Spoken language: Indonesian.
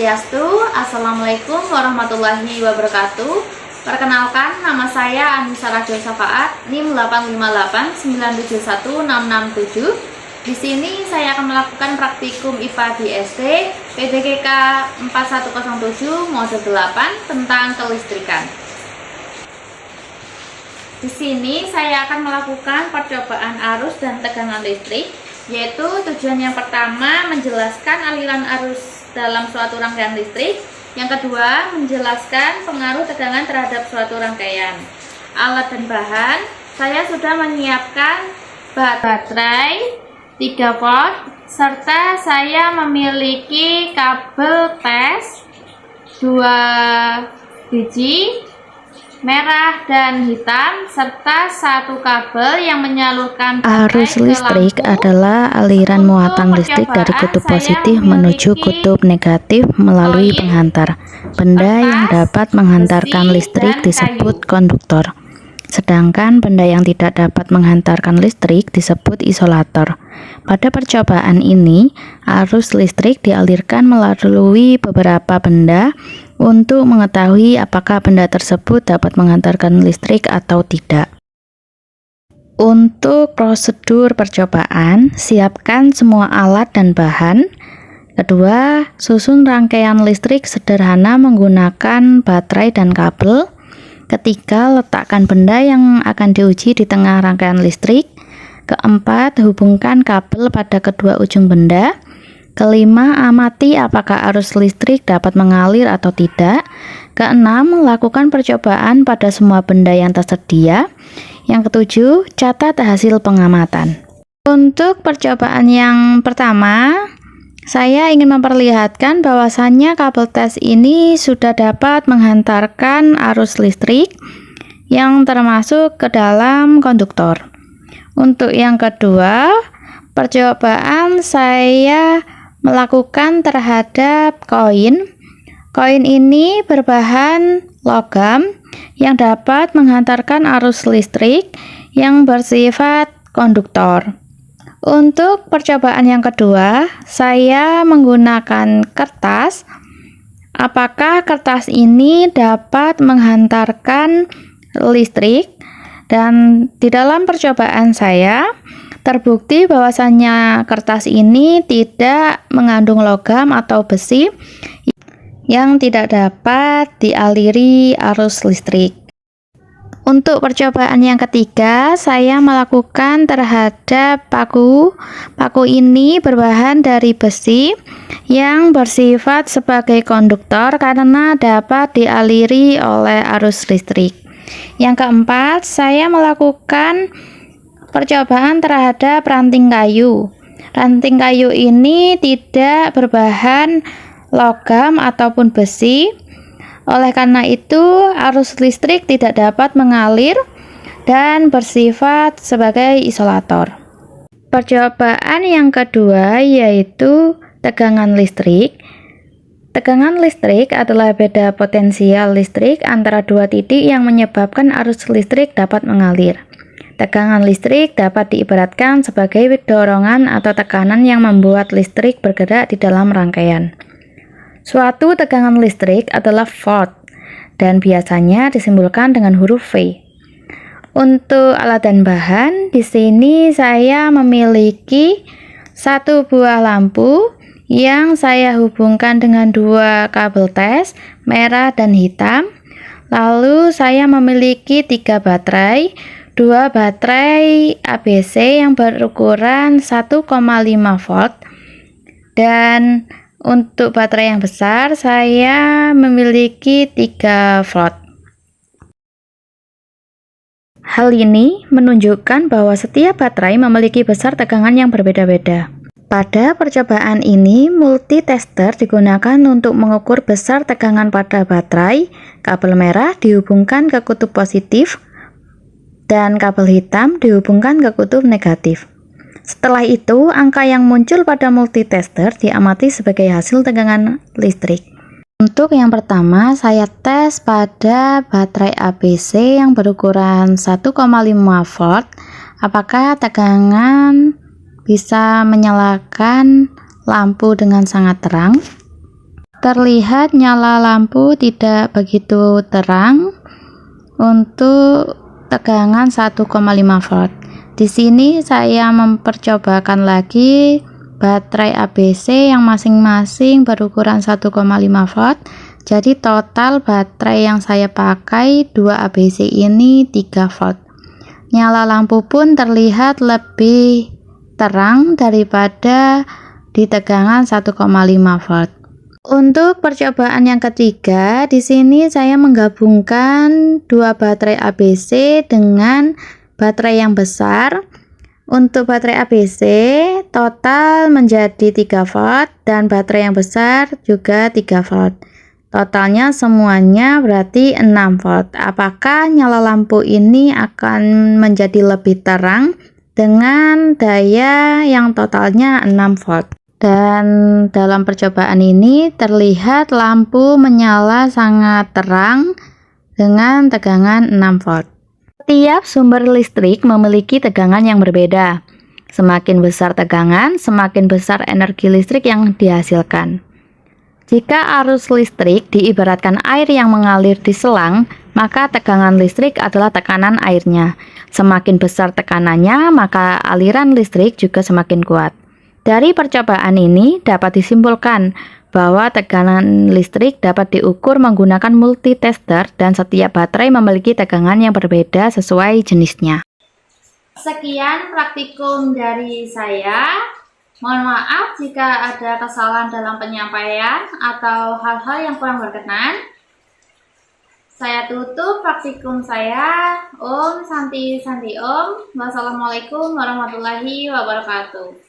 Swastiastu. Assalamualaikum warahmatullahi wabarakatuh. Perkenalkan, nama saya Anissa Rajul Safaat, NIM 858971667. Di sini saya akan melakukan praktikum IPA di SD PDGK 4107 Mode 8 tentang kelistrikan. Di sini saya akan melakukan percobaan arus dan tegangan listrik, yaitu tujuan yang pertama menjelaskan aliran arus dalam suatu rangkaian listrik, yang kedua menjelaskan pengaruh tegangan terhadap suatu rangkaian. Alat dan bahan, saya sudah menyiapkan baterai 3 volt, serta saya memiliki kabel tes 2 biji, merah dan hitam, serta 1 kabel yang menyalurkan arus listrik adalah aliran muatan listrik dari kutub positif menuju kutub negatif melalui penghantar. Benda yang dapat menghantarkan listrik disebut konduktor, sedangkan benda yang tidak dapat menghantarkan listrik disebut isolator. Pada percobaan ini, arus listrik dialirkan melalui beberapa benda untuk mengetahui apakah benda tersebut dapat menghantarkan listrik atau tidak. Untuk prosedur percobaan, siapkan semua alat dan bahan. Kedua, susun rangkaian listrik sederhana menggunakan baterai dan kabel. Ketiga, letakkan benda yang akan diuji di tengah rangkaian listrik. Keempat, hubungkan kabel pada kedua ujung benda. Kelima, amati apakah arus listrik dapat mengalir atau tidak. Keenam, lakukan percobaan pada semua benda yang tersedia. Yang ketujuh, catat hasil pengamatan. Untuk percobaan yang pertama, saya ingin memperlihatkan bahwasannya kabel tes ini sudah dapat menghantarkan arus listrik yang termasuk ke dalam konduktor. Untuk yang kedua, percobaan saya melakukan terhadap koin. Koin ini berbahan logam yang dapat menghantarkan arus listrik yang bersifat konduktor. Untuk percobaan yang kedua, saya menggunakan kertas. Apakah kertas ini dapat menghantarkan listrik? Dan di dalam percobaan saya terbukti bahwasannya kertas ini tidak mengandung logam atau besi yang tidak dapat dialiri arus listrik. Untuk percobaan yang ketiga, saya melakukan terhadap paku. Paku ini berbahan dari besi yang bersifat sebagai konduktor karena dapat dialiri oleh arus listrik. Yang keempat, saya melakukan percobaan terhadap ranting kayu. Ranting kayu ini tidak berbahan logam ataupun besi. Oleh karena itu, arus listrik tidak dapat mengalir dan bersifat sebagai isolator. Percobaan yang kedua yaitu tegangan listrik. Tegangan listrik adalah beda potensial listrik antara dua titik yang menyebabkan arus listrik dapat mengalir. Tegangan listrik dapat diibaratkan sebagai dorongan atau tekanan yang membuat listrik bergerak di dalam rangkaian. Suatu tegangan listrik adalah volt dan biasanya disimbolkan dengan huruf V. Untuk alat dan bahan, di sini saya memiliki 1 buah lampu yang saya hubungkan dengan 2 kabel tes, merah dan hitam. Lalu saya memiliki 3 baterai, 2 baterai ABC yang berukuran 1,5 volt, dan untuk baterai yang besar saya memiliki 3 volt. Hal ini menunjukkan bahwa setiap baterai memiliki besar tegangan yang berbeda-beda. Pada percobaan ini, multitester digunakan untuk mengukur besar tegangan pada baterai. Kabel merah dihubungkan ke kutub positif dan kabel hitam dihubungkan ke kutub negatif. Setelah itu, angka yang muncul pada multitester diamati sebagai hasil tegangan listrik. Untuk yang pertama, saya tes pada baterai ABC yang berukuran 1,5 volt. Apakah tegangan bisa menyalakan lampu dengan sangat terang? terlihat nyala lampu tidak begitu terang untuk tegangan 1,5 volt. Di sini saya mempercobakan lagi baterai ABC yang masing-masing berukuran 1,5 volt. Jadi total baterai yang saya pakai 2 ABC ini 3 volt. Nyala lampu pun terlihat lebih terang daripada di tegangan 1,5 volt. Untuk percobaan yang ketiga, di sini saya menggabungkan 2 baterai ABC dengan baterai yang besar. Untuk baterai ABC total menjadi 3 volt dan baterai yang besar juga 3 volt. Totalnya semuanya berarti 6 volt. Apakah nyala lampu ini akan menjadi lebih terang dengan daya yang totalnya 6 volt? Dan dalam percobaan ini terlihat lampu menyala sangat terang dengan tegangan 6 volt. Setiap sumber listrik memiliki tegangan yang berbeda. Semakin besar tegangan, semakin besar energi listrik yang dihasilkan. Jika arus listrik diibaratkan air yang mengalir di selang, maka tegangan listrik adalah tekanan airnya. Semakin besar tekanannya, maka aliran listrik juga semakin kuat. Dari percobaan ini dapat disimpulkan bahwa tekanan listrik dapat diukur menggunakan multitester dan setiap baterai memiliki tegangan yang berbeda sesuai jenisnya. Sekian praktikum dari saya. Mohon maaf jika ada kesalahan dalam penyampaian atau hal-hal yang kurang berkenan. Saya tutup praktikum saya. Om Santi Santi Om. Wassalamualaikum warahmatullahi wabarakatuh.